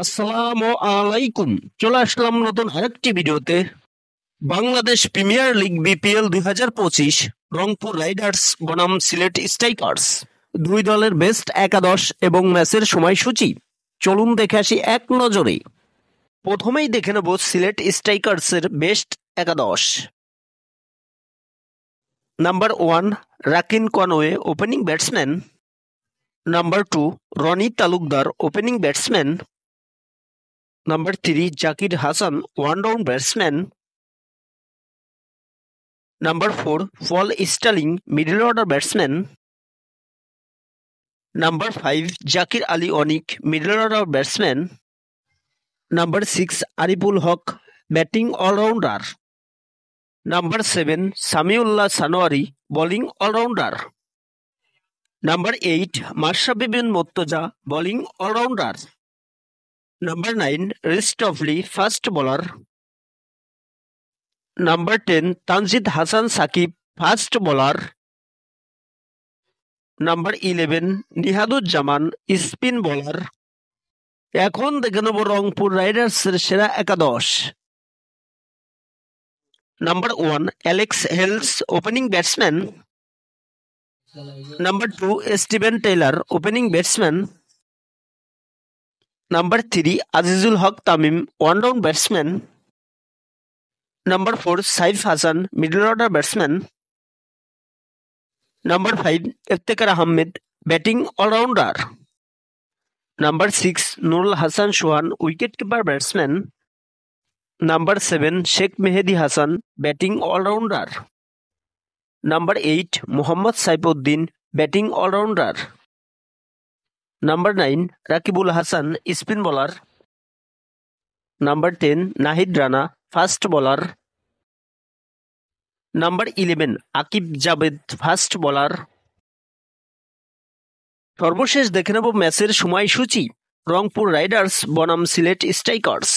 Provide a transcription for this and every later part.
আসসালামু আলাইকুম। চলে আসলাম নতুন আরেকটি ভিডিওতে। Bangladesh premier league BPL 2025 Rangpur Riders বনাম সিলেট স্ট্রাইকার্স দুই দলের বেস্ট একাদশ এবং ম্যাচের সময়সূচি চলুন দেখে আসি এক নজরে। প্রথমেই দেখে নেব সিলেট স্ট্রাইকার্সের বেস্ট একাদশ। Number 1 Rakin Conway opening batsman. Number 2 Rony Talukdar opening batsman. Number 3 Zakir Hasan one down batsman. Number 4 Paul Stirling middle order batsman. Number 5 Zakir Ali Anik middle order batsman. Number 6 Ariful Haque batting all-rounder. Number 7 Samiullah Shinwari bowling all-rounder. Number 8 Mashrafe Bin Mortaza bowling all-rounder. Number 9 রিস্টফলি fast bowler. Number 10 Tanzid Hasan Shakib fast bowler. Number 11 Nihaduzzaman spin bowler. এখন দেখে নেব রংপুর রাইডার্সের সেরা একাদশ। Number 1 Alex Hales opening batsman. Number 2 Steven Taylor opening batsman. Number 3 Azizul Hoque Tamim one down batsman. Number 4 Saif Hassan middle order batsman. Number 5 Iftikhar Ahmed batting allrounder. Number 6 Nurul Hasan Sohan wicket keeper batsman. Number 7 Sheikh Mehedi Hasan batting allrounder. Number 8 Mohammad Saifuddin batting allrounder. Number 9 Rakibul Hasan spin bowler. Number 10 Nahid Rana fast bowler. Number 11 Akib Javed fast bowler. সর্বশেষ দেখে নেব ম্যাচের সময়সূচি Rangpur Riders বনাম Sylhet strikers.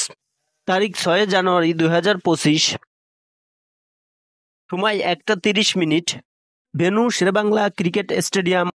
তারিখ 6 January 2025, সময় 1টা 30 মিনিট, ভেন্যু শেরেবাংলা ক্রিকেট স্টেডিয়াম।